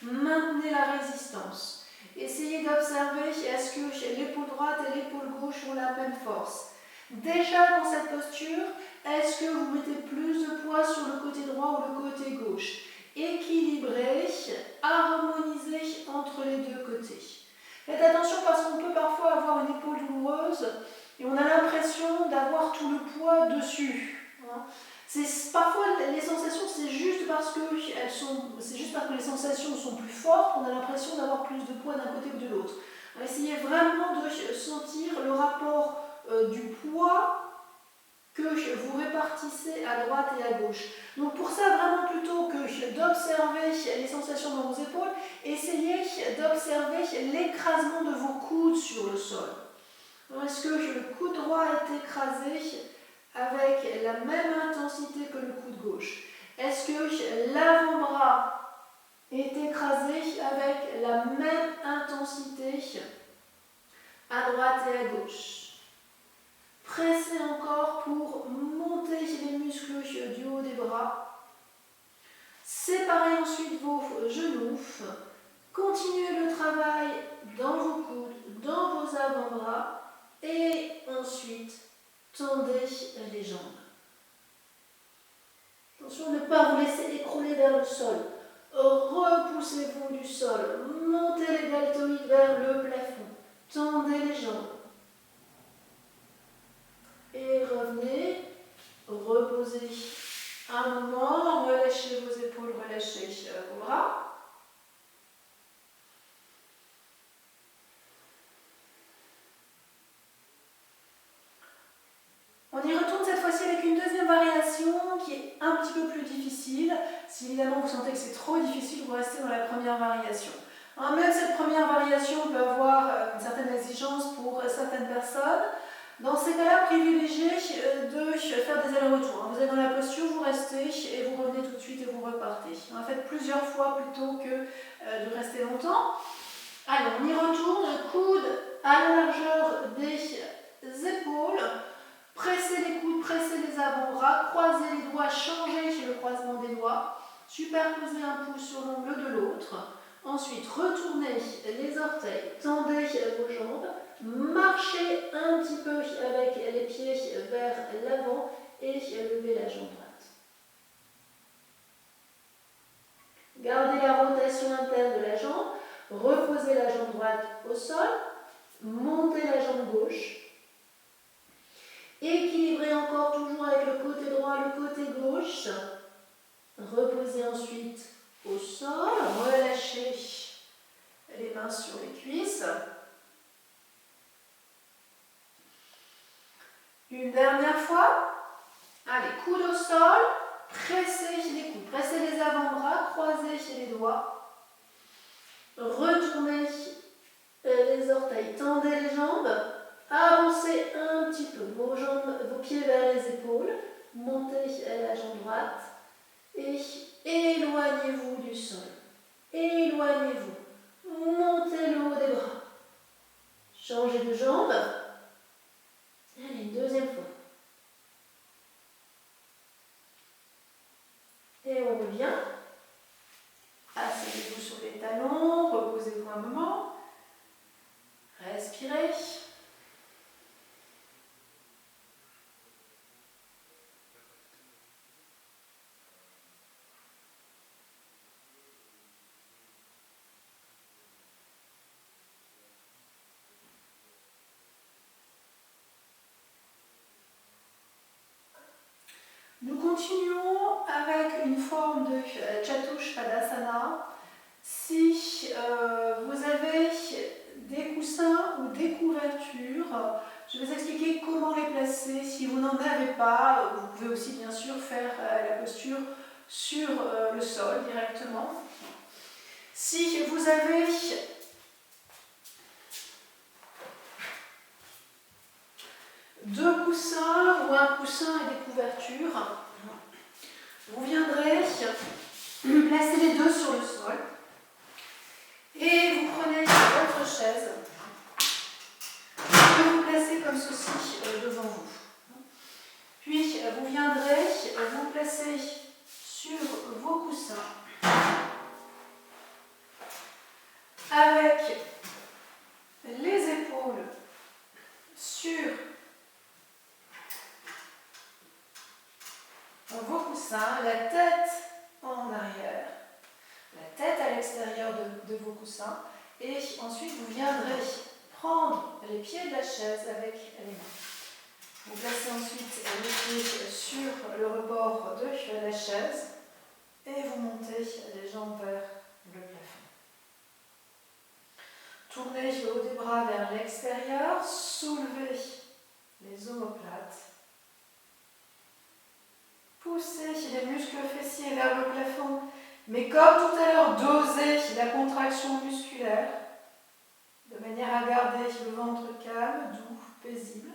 Maintenez la résistance. Essayez d'observer est-ce que l'épaule droite et l'épaule gauche ont la même force. Déjà dans cette posture, est-ce que vous mettez plus de poids sur le côté droit ou le côté gauche? Équilibrez, harmonisez entre les deux côtés. Faites attention parce qu'on peut parfois avoir une épaule douloureuse et on a l'impression d'avoir tout le poids dessus. Parfois les sensations c'est juste parce que les sensations sont plus fortes qu'on a l'impression d'avoir plus de poids d'un côté ou de l'autre. Essayez vraiment de sentir le rapport du poids que vous répartissez à droite et à gauche. Donc pour ça, vraiment plutôt que d'observer les sensations dans vos épaules, essayez d'observer l'écrasement de vos coudes sur le sol. Est-ce que le coude droit est écrasé avec la même intensité que le coude gauche? Est-ce que l'avant-bras est écrasé avec la même intensité à droite et à gauche? Pressez encore pour monter les muscles du haut des bras. Séparez ensuite vos genoux. Continuez le travail dans vos coudes, dans vos avant-bras. Et ensuite, tendez les jambes. Attention à ne pas vous laisser écrouler vers le sol. Repoussez-vous du sol. Montez les deltoïdes vers le plafond. Tendez les jambes. Et revenez. Reposez un moment. Relâchez vos épaules, relâchez vos bras. On y retourne cette fois-ci avec une deuxième variation qui est un petit peu plus difficile. Si évidemment vous sentez que c'est trop difficile, vous restez dans la première variation. Même cette première variation peut avoir une certaine exigence pour certaines personnes. Dans ces cas-là, privilégiez de faire des allers-retours. Vous êtes dans la posture, vous restez et vous revenez tout de suite et vous repartez. Faites plusieurs fois plutôt que de rester longtemps. Allez, on y retourne. Coude à la largeur des épaules. Pressez les coudes, pressez les avant-bras, croisez les doigts, changez le croisement des doigts, superposez un pouce sur l'ongle de l'autre. Ensuite, retournez les orteils, tendez vos jambes, marchez un petit peu avec les pieds vers l'avant et levez la jambe droite. Gardez la rotation interne de la jambe, reposez la jambe droite au sol, montez la jambe gauche. Équilibrez encore toujours avec le côté droit, le côté gauche. Reposez ensuite au sol. Relâchez les mains sur les cuisses. Une dernière fois. Allez, coude au sol. Pressez les coudes. Pressez les avant-bras. Croisez les doigts. Retournez les orteils. Tendez les jambes. Avancez forcez un petit peu vos jambes, vos pieds vers les épaules. Montez la jambe droite et éloignez-vous du sol. Éloignez-vous. Montez le haut des bras. Changez de jambe. Allez, une deuxième fois. Et on revient. Asseyez-vous sur les talons, reposez-vous un moment. Respirez. Nous continuons avec une forme de Chatuspadasana. Si vous avez des coussins ou des couvertures, je vais vous expliquer comment les placer. Si vous n'en avez pas, vous pouvez aussi bien sûr faire la posture sur le sol directement. Si vous avez deux coussins ou un coussin et des couvertures, vous viendrez placer les deux sur le sol et vous prenez votre chaise et vous placez comme ceci devant vous. Puis vous viendrez vous placer sur vos coussins avec les épaules sur vos coussins, la tête en arrière, la tête à l'extérieur de vos coussins, et ensuite vous viendrez prendre les pieds de la chaise avec les mains. Vous placez ensuite les pieds sur le rebord de la chaise et vous montez les jambes vers le plafond. Tournez le haut des bras vers l'extérieur, soulevez les omoplates. Poussez les muscles fessiers vers le plafond, mais comme tout à l'heure, dosez la contraction musculaire de manière à garder le ventre calme, doux, paisible.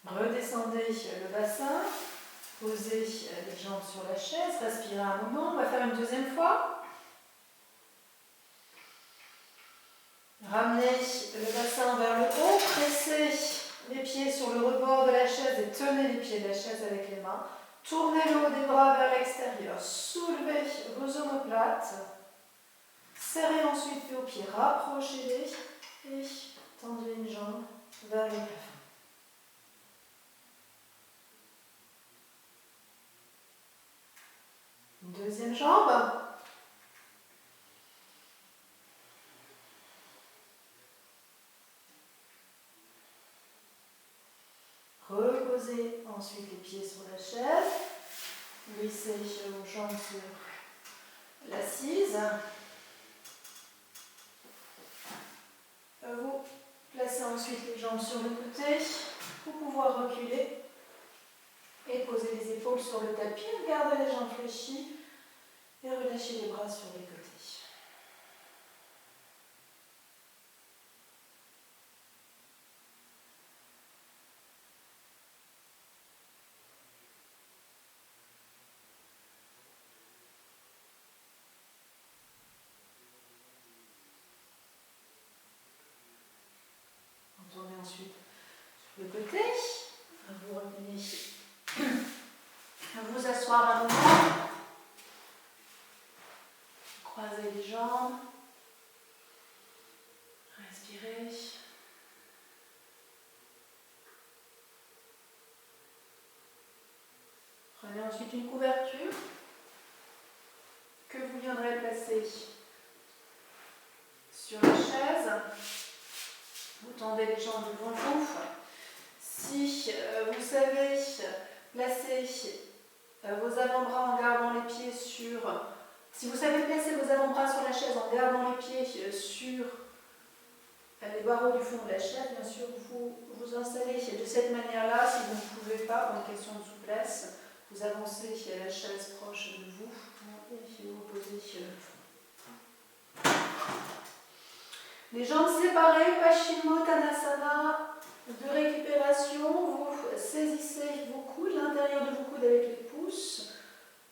Redescendez le bassin, posez les jambes sur la chaise, respirez un moment, on va faire une deuxième fois. Ramenez le bassin vers le haut, pressez les pieds sur le rebord de la chaise et tenez les pieds de la chaise avec les mains. Tournez le haut des bras vers l'extérieur, soulevez vos omoplates, serrez ensuite vos pieds, rapprochez-les et tendez une jambe vers le plafond. Une deuxième jambe. Reposez ensuite les pieds sur la chaise. Glissez vos jambes sur l'assise. Vous placez ensuite les jambes sur le côté pour pouvoir reculer et poser les épaules sur le tapis. Gardez les jambes fléchies et relâchez les bras sur les côtés. Tournez ensuite sur le côté. Vous revenez à vous asseoir un moment. Croisez les jambes. Respirez. Prenez ensuite une couverture que vous viendrez placer sur la chaise. Vous tendez les jambes devant vous. Si vous savez placer vos avant-bras en gardant les pieds sur... Si vous savez placer vos avant-bras sur la chaise en gardant les pieds sur les barreaux du fond de la chaise, bien sûr, vous vous installez de cette manière-là. Si vous ne pouvez pas, pour une question de souplesse, vous avancez la chaise proche de vous et vous posez le fond. Les jambes séparées, Paschimottanasana de récupération. Vous saisissez vos coudes, l'intérieur de vos coudes avec les pouces.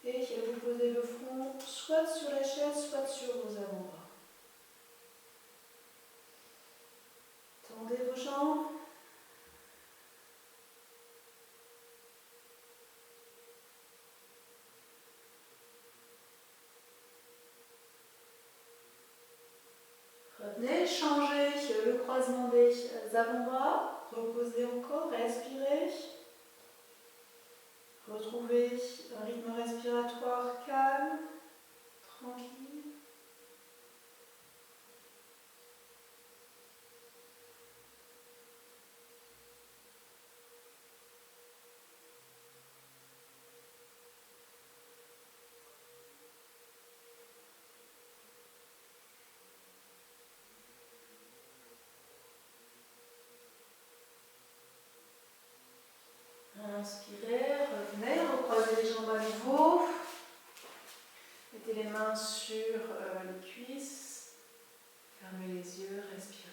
Et vous posez le front soit sur la chaise, soit sur vos avant-bras. Tendez vos jambes. Revenez, changez le croisement des avant-bras. Reposez encore, respirez. Retrouvez un rythme respiratoire calme, tranquille. Inspirez, revenez, recroisez les jambes à nouveau. Mettez les mains sur les cuisses. Fermez les yeux, respirez.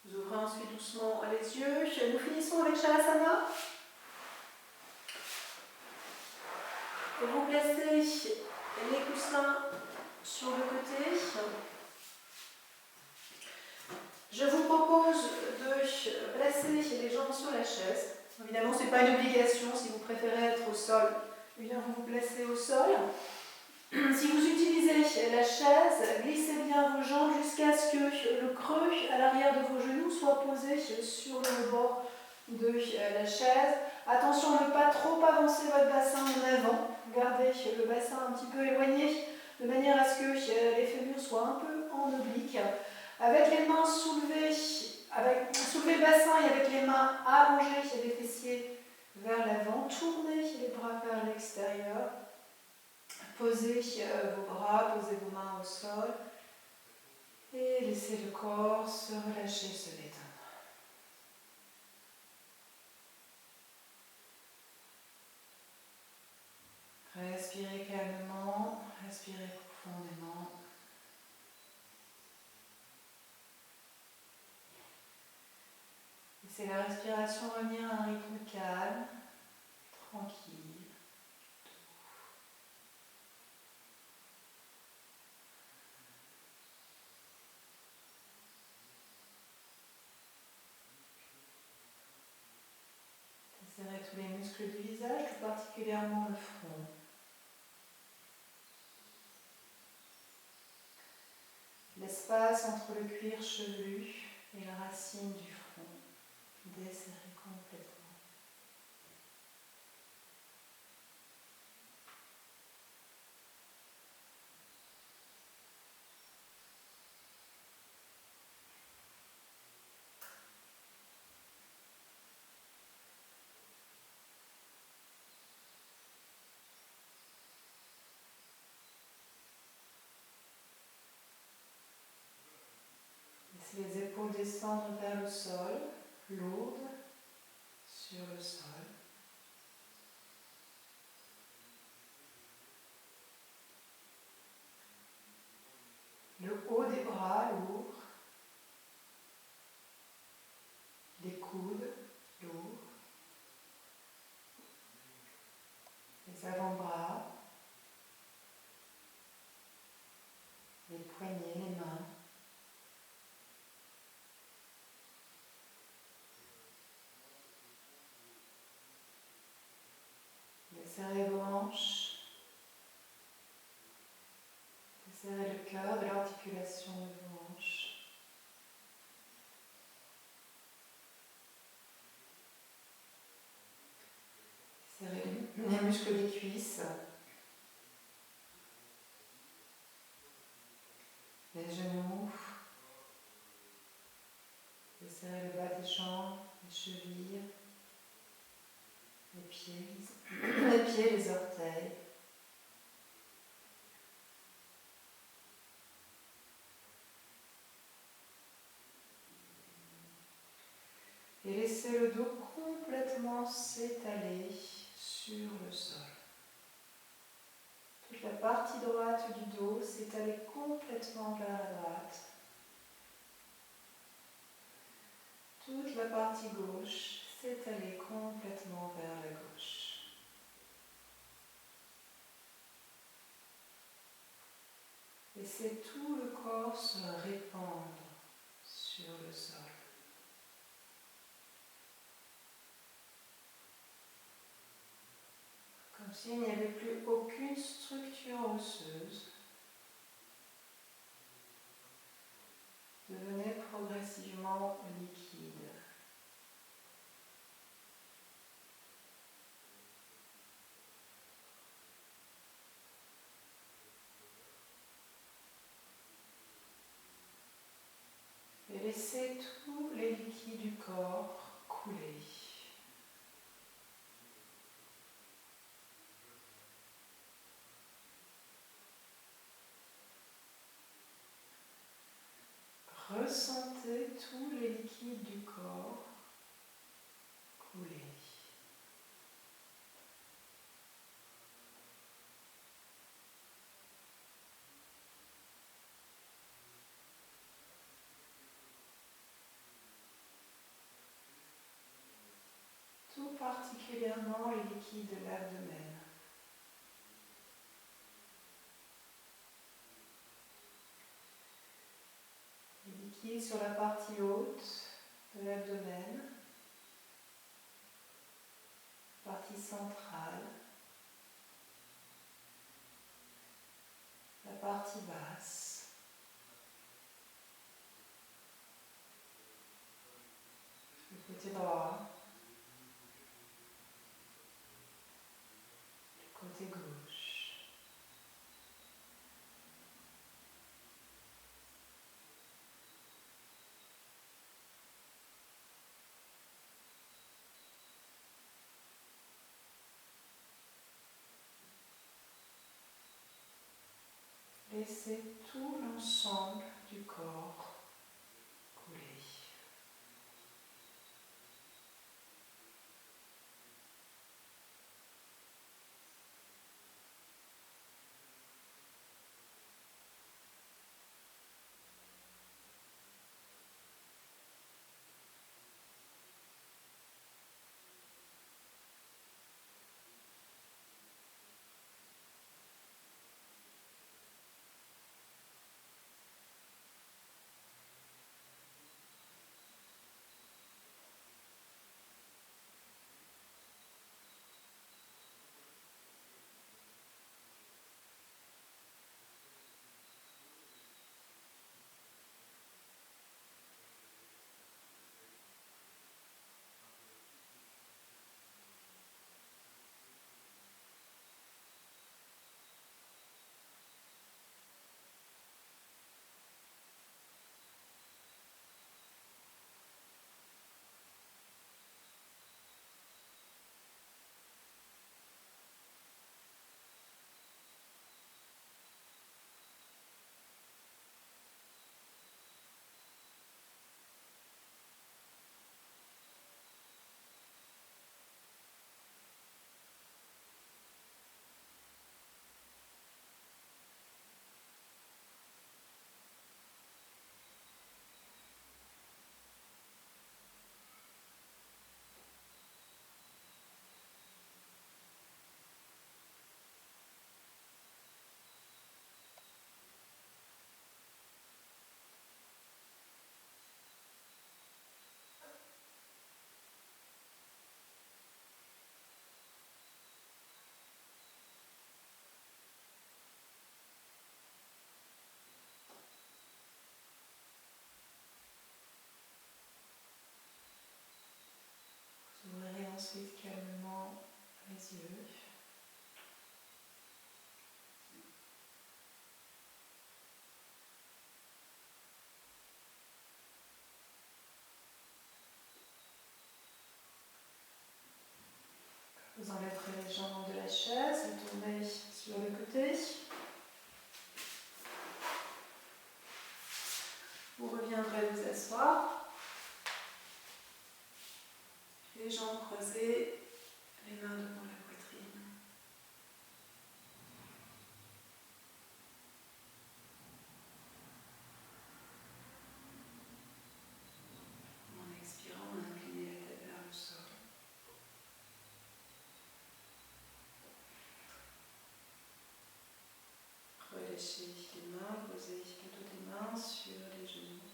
Vous ouvrez ensuite doucement les yeux. Nous finissons avec Shavasana. Vous placez les coussins sur le côté. Je vous propose de placer les jambes sur la chaise. Évidemment, ce n'est pas une obligation. Si vous préférez être au sol, eh bien vous vous placez au sol. Si vous utilisez la chaise, glissez bien vos jambes jusqu'à ce que le creux à l'arrière de vos genoux soit posé sur le bord de la chaise. Attention à ne pas trop avancer votre bassin en avant. Gardez le bassin un petit peu éloigné de manière à ce que les fémurs soient un peu en oblique. Avec les mains soulevées, soulevez le bassin et avec les mains allongées les fessiers vers l'avant. Tournez les bras vers l'extérieur. Posez vos bras, posez vos mains au sol et laissez le corps se relâcher, se détendre. Respirez calmement, respirez profondément. Laissez la respiration revenir à un rythme calme, tranquille. Serrez tous les muscles du visage, tout particulièrement le front. L'espace entre le cuir chevelu et la racine du front. Desserrez complètement. Laissez les épaules descendre vers le sol, lourdes sur le sol. Le haut des bras lourd, les coudes lourds, les avant-bras, les poignets, les mains. Serrez vos hanches, serrez le cœur de l'articulation de vos hanches. Serrez les muscles des cuisses, les genoux, serrez le bas des jambes, les chevilles, les pieds, les orteils. complètement s'étaler sur le sol. Toute la partie droite du dos s'étaler complètement vers la droite. Toute la partie gauche s'étaler complètement vers la gauche. Laissez tout le corps se répandre sur le sol. Comme s'il n'y avait plus aucune structure osseuse. Devenez progressivement liquide. Et laissez tous les liquides du corps couler. Ressentez tous les liquides du corps couler. Tout particulièrement les liquides de l'abdomen. Les liquides sur la partie haute de l'abdomen, partie centrale, la partie basse, le côté droit, le côté gauche. Laissez tout l'ensemble du corps couler. Vous ouvrirez ensuite calmement les yeux. Vous enlèverez les jambes de la chaise, vous tournez sur le côté. Vous reviendrez vous asseoir. Et jambes croisées, les mains devant la poitrine. En expirant, on incline la tête vers le sol. Relâchez les mains, posez plutôt les mains sur les genoux.